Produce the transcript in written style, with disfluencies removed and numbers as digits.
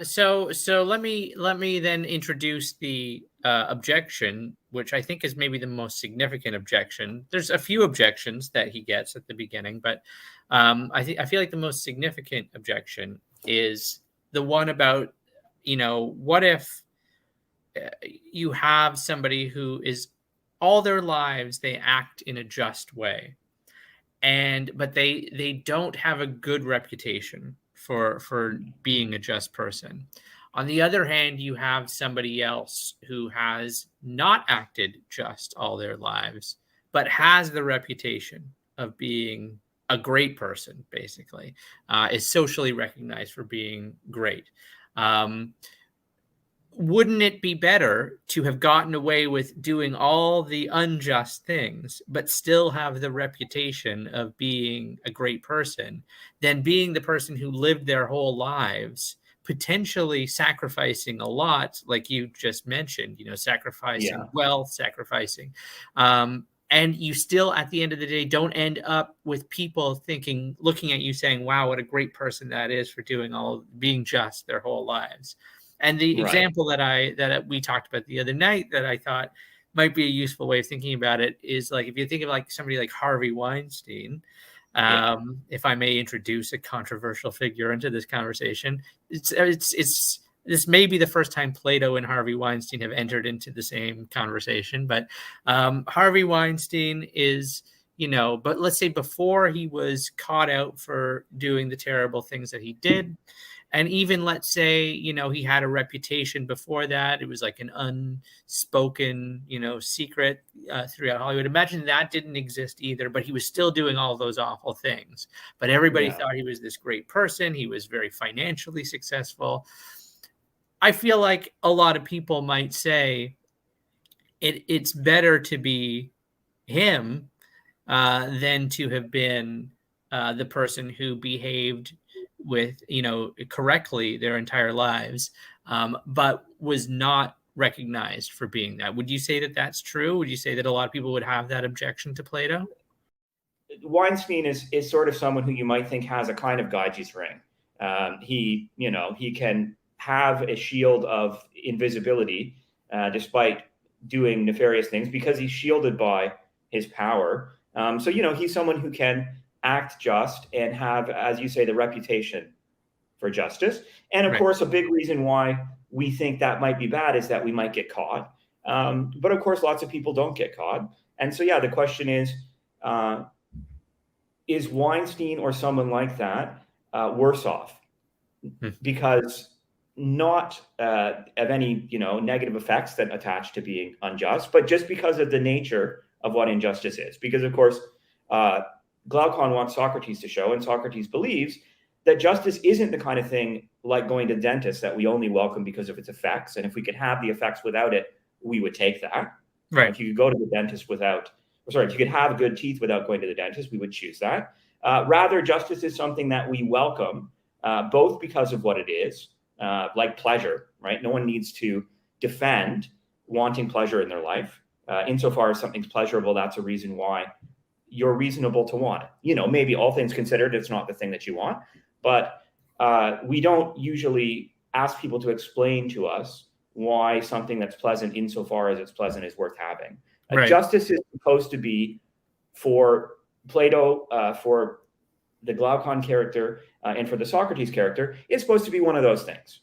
So let me then introduce the objection, which I think is maybe the most significant objection. There's a few objections that he gets at the beginning, but I feel like the most significant objection is the one about, what if you have somebody who is all their lives they act in a just way, but they don't have a good reputation for being a just person. On the other hand, you have somebody else who has not acted just all their lives, but has the reputation of being a great person, basically, is socially recognized for being great. Um, wouldn't it be better to have gotten away with doing all the unjust things, but still have the reputation of being a great person than being the person who lived their whole lives, potentially sacrificing a lot, like you just mentioned, sacrificing Yeah. wealth, sacrificing. And you still, at the end of the day, don't end up with people looking at you saying, wow, what a great person that is for being just their whole lives. And the Right. example that we talked about the other night that I thought might be a useful way of thinking about it is, like, if you think of like somebody like Harvey Weinstein, Yeah. if I may introduce a controversial figure into this conversation, it's this may be the first time Plato and Harvey Weinstein have entered into the same conversation, but Harvey Weinstein is, but let's say before he was caught out for doing the terrible things that he did, and even let's say, he had a reputation before that. It was like an unspoken, secret throughout Hollywood. Imagine that didn't exist either, but he was still doing all those awful things. But everybody Yeah. thought he was this great person. He was very financially successful. I feel like a lot of people might say it's better to be him than to have been the person who behaved correctly their entire lives, but was not recognized for being that. Would you say that that's true? Would you say that a lot of people would have that objection to Plato? Weinstein is sort of someone who you might think has a kind of Gaiji's ring. He can have a shield of invisibility despite doing nefarious things because he's shielded by his power. So he's someone who can act just and have, as you say, the reputation for justice. And of Right. course, a big reason why we think that might be bad is that we might get caught. But of course, lots of people don't get caught. And so, yeah, the question uh, is Weinstein or someone like that worse off because not of any negative effects that attach to being unjust, but just because of the nature of what injustice is. Because of course, uh, Glaucon wants Socrates to show, and Socrates believes that justice isn't the kind of thing like going to the dentist that we only welcome because of its effects. And if we could have the effects without it, we would take that. Right. If you could go to the dentist if you could have good teeth without going to the dentist, we would choose that. Rather, justice is something that we welcome, both because of what it is, like pleasure, right? No one needs to defend wanting pleasure in their life. Insofar as something's pleasurable, that's a reason why you're reasonable to want it. Maybe all things considered, it's not the thing that you want, but we don't usually ask people to explain to us why something that's pleasant, insofar as it's pleasant, is worth having. Right. Justice is supposed to be, for Plato, for the Glaucon character, and for the Socrates character, it's supposed to be one of those things.